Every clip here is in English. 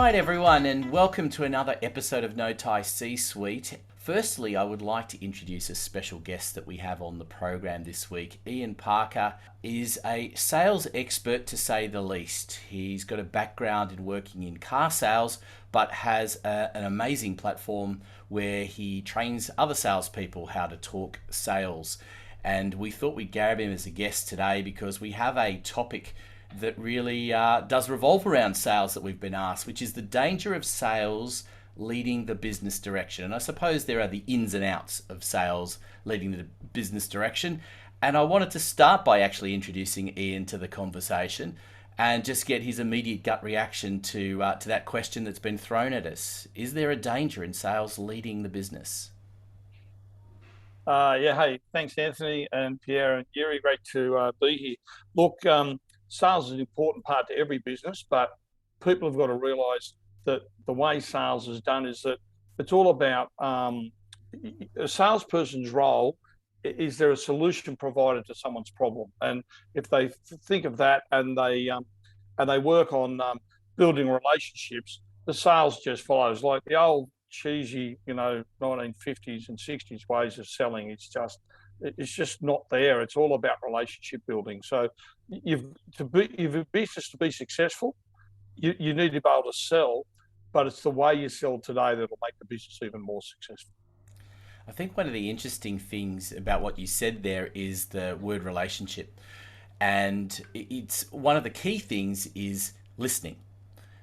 right, everyone, and welcome to another episode of No Tie C-Suite. Firstly, I would like to introduce a special guest that we have on the program this week. Ian Parker is a sales expert, to say the least. He's got a background in working in car sales, but has an amazing platform where he trains other salespeople how to talk sales. And we thought we'd grab him as a guest today because we have a topic that really does revolve around sales that we've been asked, which is the danger of sales leading the business direction. And I suppose there are the ins and outs of sales leading the business direction. And I wanted to start by actually introducing Ian to the conversation and just get his immediate gut reaction to that question that's been thrown at us. Is there a danger in sales leading the business? Hey, thanks, Anthony and Pierre and Yuri. Great to be here. Look, sales is an important part to every business, but people have got to realise that the way sales is done is that it's all about a salesperson's role. Is there a solution provided to someone's problem? And if they think of that and they work on building relationships, the sales just follows. Like the old cheesy, 1950s and 60s ways of selling. It's just not there. It's all about relationship building. So you've a business to be successful, you need to be able to sell, but it's the way you sell today that'll make the business even more successful. I think one of the interesting things about what you said there is the word relationship. And it's one of the key things is listening.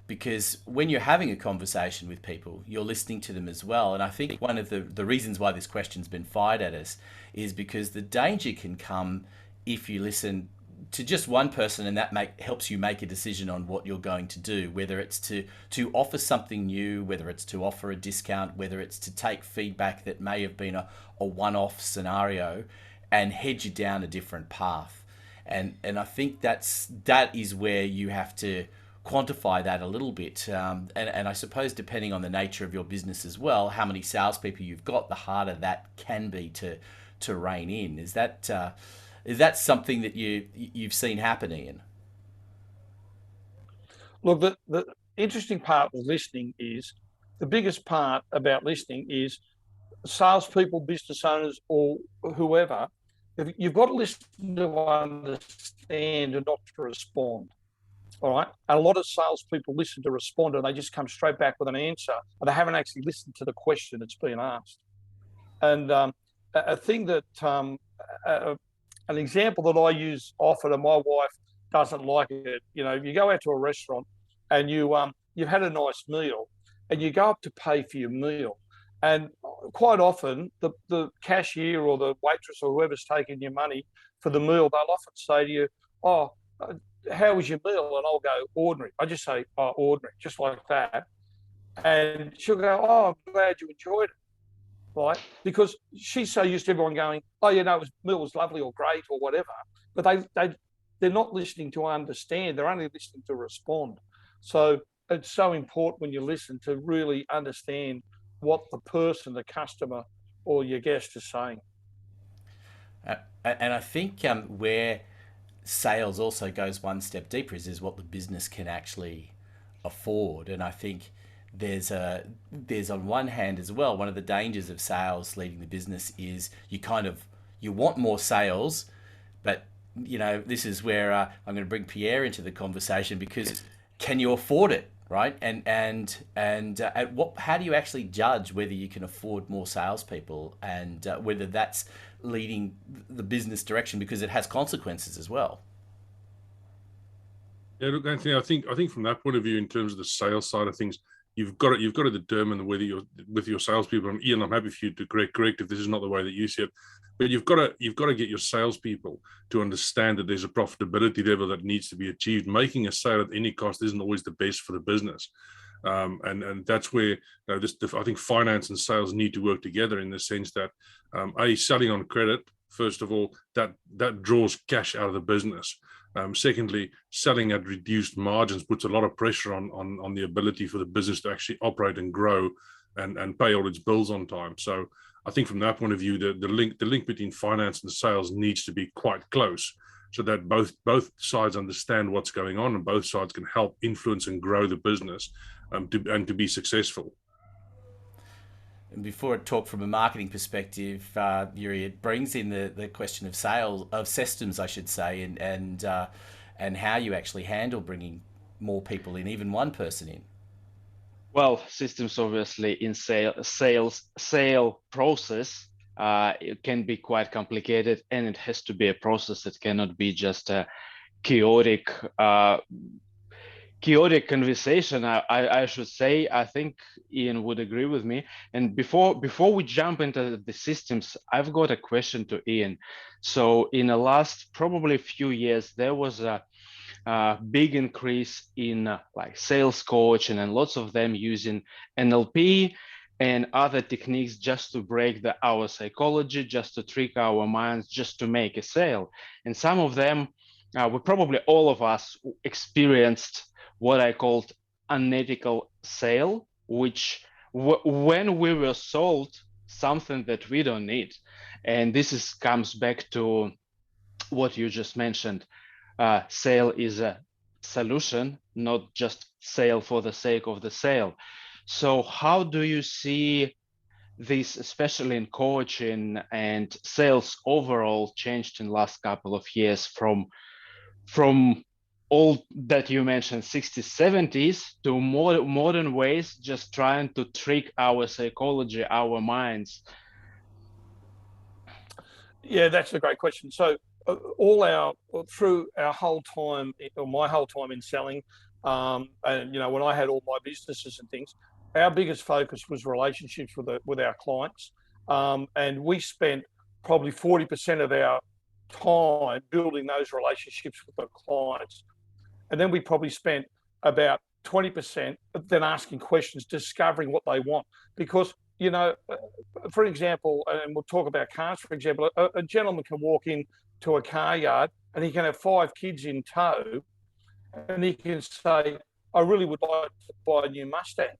Because when you're having a conversation with people, you're listening to them as well. And I think one of the reasons why this question's been fired at us is because the danger can come if you listen to just one person and that helps you make a decision on what you're going to do, whether it's to offer something new, whether it's to offer a discount, whether it's to take feedback that may have been a one-off scenario and head you down a different path. And I think that is where you have to quantify that a little bit, and I suppose depending on the nature of your business as well, how many salespeople you've got, the harder that can be to rein in. Is that something that you've seen happen, Ian? Look, the interesting part with listening is the biggest part about listening is salespeople, business owners, or whoever. You've got to listen to understand and not to respond. All right. And a lot of salespeople listen to respond and they just come straight back with an answer, and they haven't actually listened to the question that's being asked. And a thing that, an example that I use often, and my wife doesn't like it. You go out to a restaurant and you've had a nice meal, and you go up to pay for your meal, and quite often the cashier or the waitress or whoever's taking your money for the meal, they'll often say to you, "Oh, how was your meal?" And I'll go, "Ordinary." I just say, "Oh, ordinary," just like that. And she'll go, "Oh, I'm glad you enjoyed it," right? Because she's so used to everyone going, "Oh, meal was lovely or great or whatever." But they're not listening to understand. They're only listening to respond. So it's so important when you listen to really understand what the person, the customer, or your guest is saying. And I think where sales also goes one step deeper is what the business can actually afford. And I think there's on one hand as well, one of the dangers of sales leading the business is you want more sales, but this is where I'm going to bring Pierre into the conversation, because can you afford it, right? And how do you actually judge whether you can afford more salespeople and whether that's leading the business direction, because it has consequences as well? Yeah, look, Anthony, I think from that point of view, in terms of the sales side of things, you've got to determine whether you're with your salespeople. And Ian, I'm happy for you to correct if this is not the way that you see it. But you've got to get your salespeople to understand that there's a profitability level that needs to be achieved. Making a sale at any cost isn't always the best for the business. And that's where I think finance and sales need to work together, in the sense that selling on credit, first of all, that draws cash out of the business. Secondly, selling at reduced margins puts a lot of pressure on the ability for the business to actually operate and grow and pay all its bills on time. So I think from that point of view, the link between finance and sales needs to be quite close, so that both sides understand what's going on and both sides can help influence and grow the business to be successful. And before I talk from a marketing perspective, Yuri, it brings in the question of sales, of systems, I should say, and how you actually handle bringing more people in, even one person in. Well, systems obviously in sale process, it can be quite complicated, and it has to be a process that cannot be just a chaotic conversation. I should say. I think Ian would agree with me. And before we jump into the systems, I've got a question to Ian. So in the last probably few years, there was a big increase in like sales coaching, and lots of them using NLP and other techniques just to break our psychology, just to trick our minds, just to make a sale. And some of them, we probably all of us experienced what I called unethical sale, which when we were sold something that we don't need. And this comes back to what you just mentioned. Sale is a solution, not just sale for the sake of the sale. So how do you see this, especially in coaching and sales overall, changed in the last couple of years from all that you mentioned, 60s, 70s, to more modern ways, just trying to trick our psychology, our minds? Yeah, that's a great question. So through our whole time, or my whole time in selling, and when I had all my businesses and things, our biggest focus was relationships with our clients, and we spent probably 40% of our time building those relationships with the clients, and then we probably spent about 20% then asking questions, discovering what they want. Because for example, and we'll talk about cars, for example, a gentleman can walk in to a car yard and he can have 5 kids in tow, and he can say, I really would like to buy a new Mustang.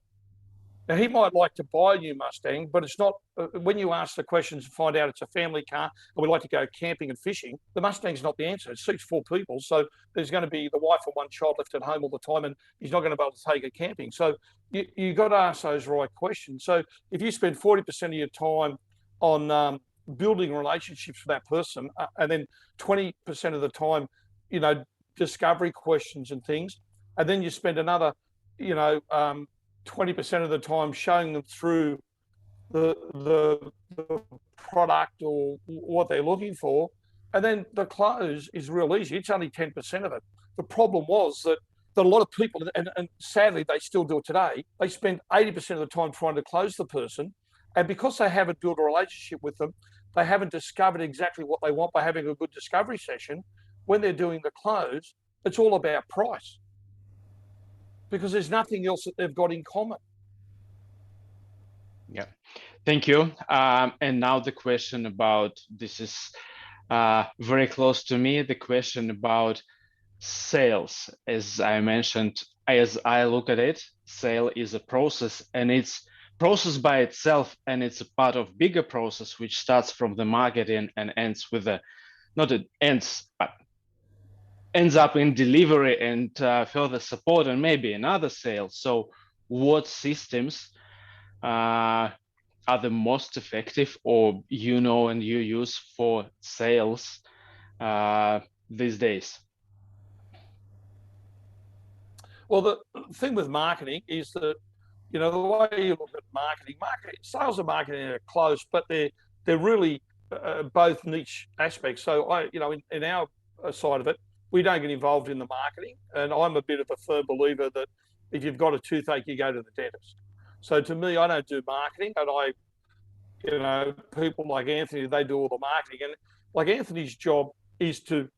Now, he might like to buy a new Mustang, but it's not, when you ask the questions and find out it's a family car and we like to go camping and fishing, the Mustang's not the answer. It suits 4 people. So there's going to be the wife and 1 child left at home all the time, and he's not going to be able to take it camping. So you got to ask those right questions. So if you spend 40% of your time on building relationships with that person, and then 20% of the time, discovery questions and things, and then you spend another, 20% of the time showing them through the product or what they're looking for, and then the close is real easy. It's only 10% of it. The problem was that a lot of people, and sadly they still do it today, they spend 80% of the time trying to close the person, and because they haven't built a relationship with them, they haven't discovered exactly what they want by having a good discovery session. When they're doing the close, it's all about price, because there's nothing else that they've got in common. Yeah, thank you. And now the question about, this is very close to me, the question about sales. As I mentioned, as I look at it, sale is a process, and it's process by itself, and it's a part of bigger process which starts from the marketing and ends with not it ends, but ends up in delivery and further support and maybe another sale. So what systems are the most effective, or and you use for sales these days? Well, the thing with marketing is that, the way you look at marketing, sales and marketing are close, but they're really both niche aspects. So in our side of it, we don't get involved in the marketing, and I'm a bit of a firm believer that if you've got a toothache, you go to the dentist. So to me, I don't do marketing, and people like Anthony, they do all the marketing, and like Anthony's job is to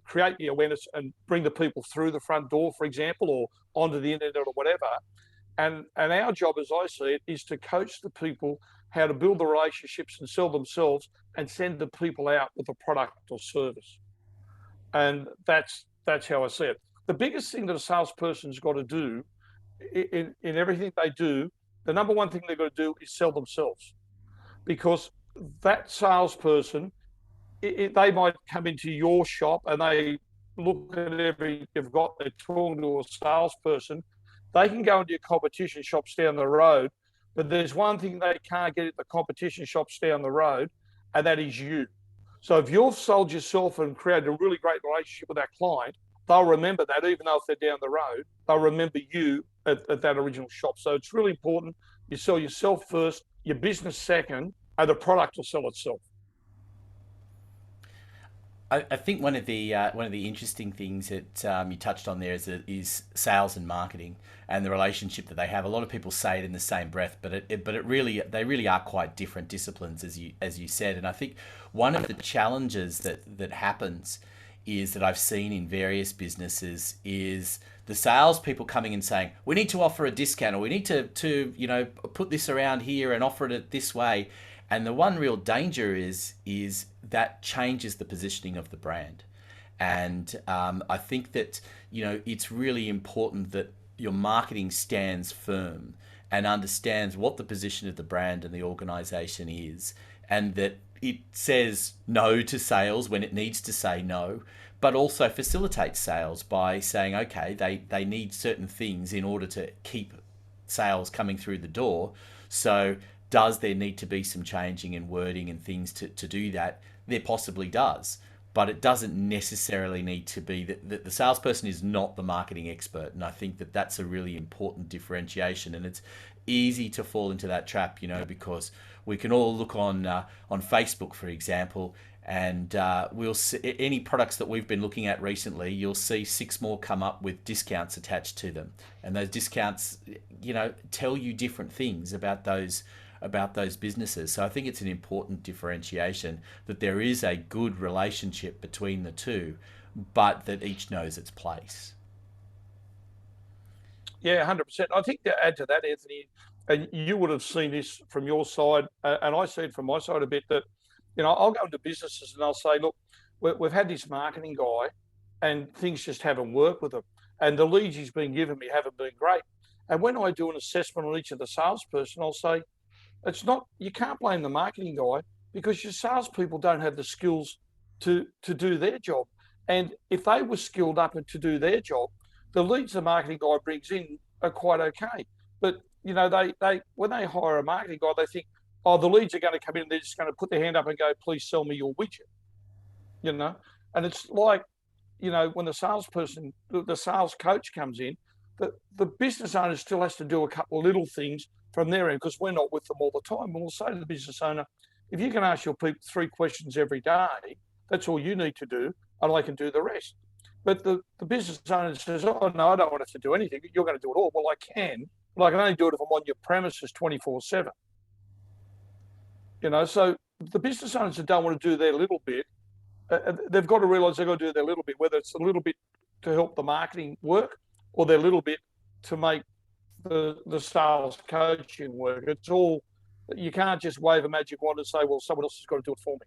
create the awareness and bring the people through the front door, for example, or onto the internet or whatever. And our job, as I see it, is to coach the people how to build the relationships and sell themselves and send the people out with a product or service. And that's how I see it. The biggest thing that a salesperson's got to do in everything they do, the number one thing they've got to do is sell themselves. Because that salesperson, they might come into your shop and they look at everything you've got, they're talking to a salesperson, They can go into your competition shops down the road, but there's one thing they can't get at the competition shops down the road, and that is you. So if you've sold yourself and created a really great relationship with that client, they'll remember that, even though if they're down the road, they'll remember you at that original shop. So it's really important you sell yourself first, your business second, and the product will sell itself. I think one of the interesting things that you touched on there is sales and marketing and the relationship that they have. A lot of people say it in the same breath, but they really are quite different disciplines, as you said. And I think one of the challenges that happens is that I've seen in various businesses is the salespeople coming and saying, we need to offer a discount, or we need to put this around here and offer it this way. And the one real danger is that changes the positioning of the brand. And I think that, it's really important that your marketing stands firm and understands what the position of the brand and the organization is, and that it says no to sales when it needs to say no, but also facilitates sales by saying, okay, they need certain things in order to keep sales coming through the door. So does there need to be some changing in wording and things to do that? There possibly does, but it doesn't necessarily need to be that the salesperson is not the marketing expert. And I think that that's a really important differentiation. And it's easy to fall into that trap, because we can all look on Facebook, for example, and we'll see any products that we've been looking at recently, you'll see 6 more come up with discounts attached to them. And those discounts, tell you different things about those businesses. So I think it's an important differentiation that there is a good relationship between the two, but that each knows its place. Yeah, 100%. I think to add to that, Anthony, and you would have seen this from your side, and I see it from my side a bit, that, I'll go into businesses and I'll say, look, we've had this marketing guy and things just haven't worked with him. And the leads he's been giving me haven't been great. And when I do an assessment on each of the salesperson, I'll say, you can't blame the marketing guy, because your salespeople don't have the skills to do their job. And if they were skilled up to do their job, the leads the marketing guy brings in are quite okay. But, they when they hire a marketing guy, they think, oh, the leads are going to come in and they're just going to put their hand up and go, please sell me your widget. And it's like, when the salesperson, the sales coach comes in, the business owner still has to do a couple of little things from their end, because we're not with them all the time. And we'll say to the business owner, if you can ask your people 3 questions every day, that's all you need to do, and I can do the rest. But the business owner says, oh, no, I don't want to do anything. You're going to do it all. Well, I can, but I can only do it if I'm on your premises 24/7. So the business owners that don't want to do their little bit, they've got to realise they've got to do their little bit, whether it's a little bit to help the marketing work or their little bit to make the sales coaching work. It's all, you can't just wave a magic wand and say, well, someone else has got to do it for me.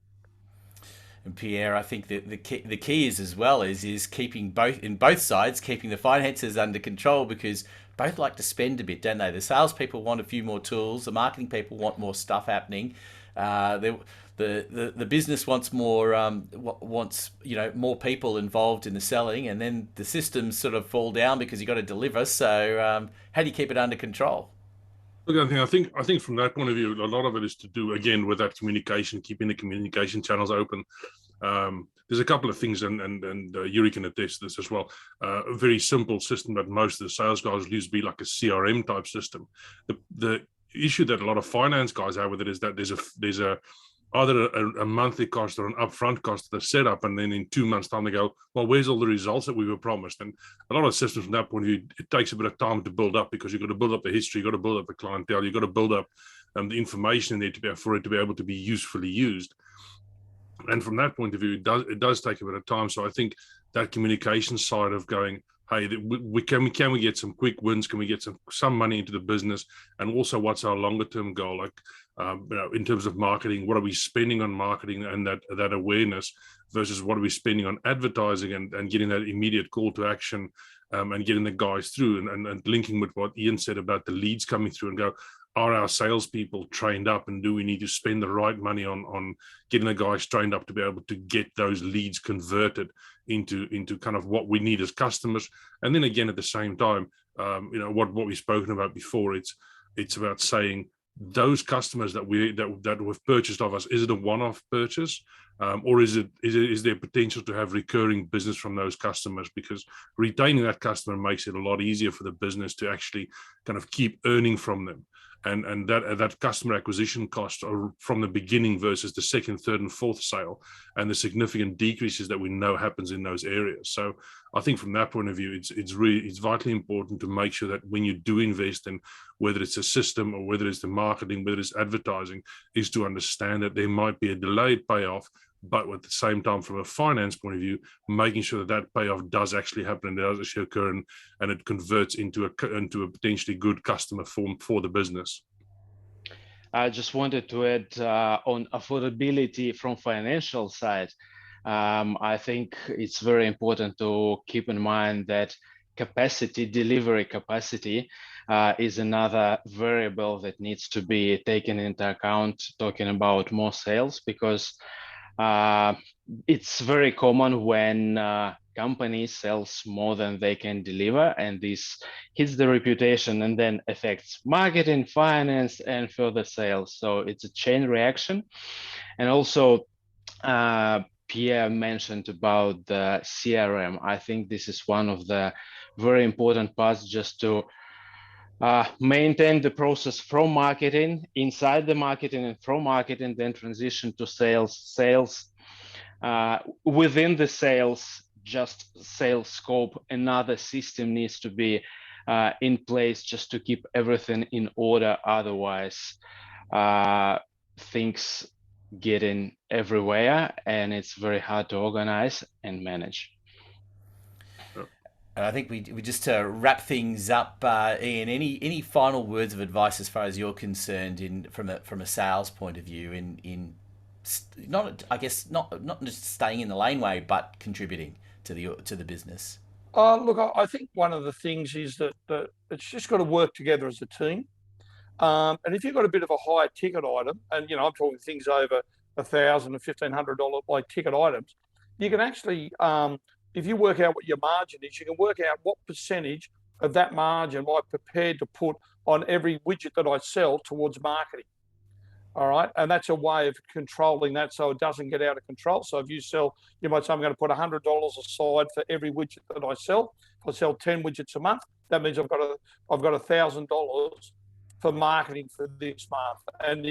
And Pierre, I think that the key is as well is keeping both sides, keeping the finances under control, because both like to spend a bit, don't they? The salespeople want a few more tools, the marketing people want more stuff happening. The business wants more more people involved in the selling, and then the systems sort of fall down because you got to deliver. So how do you keep it under control? Look, I think from that point of view, a lot of it is to do again with that communication, keeping the communication channels open. There's a couple of things, and Yuri can attest to this as well. A very simple system that most of the sales guys use be like a CRM type system. The issue that a lot of finance guys have with it is that there's either a monthly cost or an upfront cost to the setup, and then in 2 months' time they go, well, where's all the results that we were promised? And a lot of systems from that point of view, it takes a bit of time to build up, because you've got to build up the history, you've got to build up the clientele, you've got to build up the information in there for it to be able to be usefully used. And from that point of view, it does take a bit of time. So I think that communication side of going, hey, can we get some quick wins? Can we get some money into the business? And also, what's our longer term goal? Like, in terms of marketing, what are we spending on marketing and that awareness versus what are we spending on advertising and getting that immediate call to action, and getting the guys through and linking with what Ian said about the leads coming through and go, are our salespeople trained up, and do we need to spend the right money on getting the guys trained up to be able to get those leads converted into kind of what we need as customers? And then again, at the same time, what we've spoken about before, it's about saying those customers that we've purchased of us, is it a one-off purchase, or is there potential to have recurring business from those customers? Because retaining that customer makes it a lot easier for the business to actually kind of keep earning from them. And that customer acquisition cost are from the beginning versus the second, third, and fourth sale, and the significant decreases that we know happens in those areas. So I think from that point of view, it's vitally important to make sure that when you do invest in, whether it's a system or whether it's the marketing, whether it's advertising, is to understand that there might be a delayed payoff, but at the same time, from a finance point of view, making sure that payoff does actually happen and does actually occur, and it converts into a potentially good customer form for the business. I just wanted to add on affordability from financial side. I think it's very important to keep in mind that delivery capacity is another variable that needs to be taken into account, talking about more sales, because it's very common when companies sells more than they can deliver, and this hits the reputation and then affects marketing, finance, and further sales. So it's a chain reaction. And also Pierre mentioned about the CRM. I think this is one of the very important parts, just to maintain the process from marketing, inside the marketing, and from marketing, then transition to sales, within the sales, just sales scope. Another system needs to be in place just to keep everything in order. Otherwise, things getting everywhere, and it's very hard to organize and manage. I think we just to wrap things up, Ian. Any final words of advice as far as you're concerned, from a sales point of view, in not just staying in the laneway, but contributing to the business? Look, I think one of the things is that it's just got to work together as a team. And if you've got a bit of a higher ticket item, and I'm talking things over $1,000 and $1,500 like ticket items, you can actually, if you work out what your margin is, you can work out what percentage of that margin am I prepared to put on every widget that I sell towards marketing. All right. And that's a way of controlling that so it doesn't get out of control. So if you sell, you might say, I'm going to put $100 aside for every widget that I sell. If I sell 10 widgets a month, that means I've got $1,000 for marketing for this month. And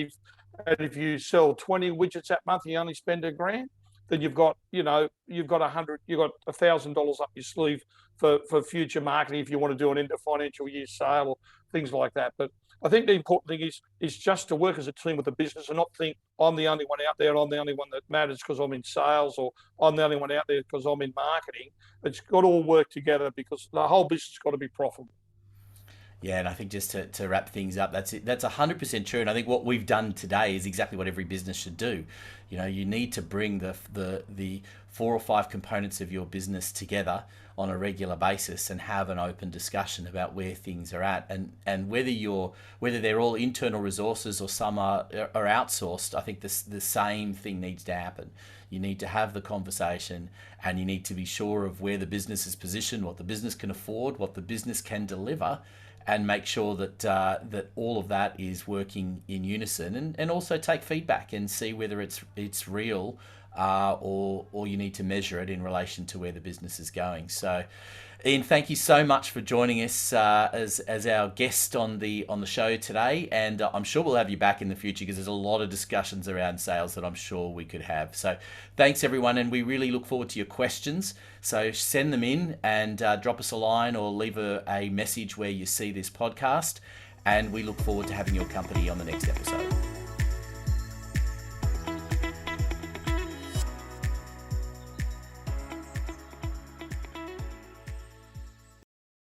if you sell 20 widgets that month, you only spend $1,000, then you've got $1,000 up your sleeve for future marketing if you want to do an end of financial year sale or things like that. But I think the important thing is just to work as a team with the business and not think I'm the only one out there, I'm the only one that matters because I'm in sales, or I'm the only one out there because I'm in marketing. It's got to all work together because the whole business has got to be profitable. Yeah, and I think just to wrap things up, that's it. That's 100% true. And I think what we've done today is exactly what every business should do. You need to bring the 4 or 5 components of your business together on a regular basis and have an open discussion about where things are at, and whether they're all internal resources or some are outsourced. I think the same thing needs to happen. You need to have the conversation, and you need to be sure of where the business is positioned, what the business can afford, what the business can deliver, and make sure that all of that is working in unison, and also take feedback and see whether it's real, or you need to measure it in relation to where the business is going. So, Ian, thank you so much for joining us as our guest on the show today, and I'm sure we'll have you back in the future because there's a lot of discussions around sales that I'm sure we could have. So thanks everyone, and we really look forward to your questions. So send them in and drop us a line or leave a message where you see this podcast, and we look forward to having your company on the next episode.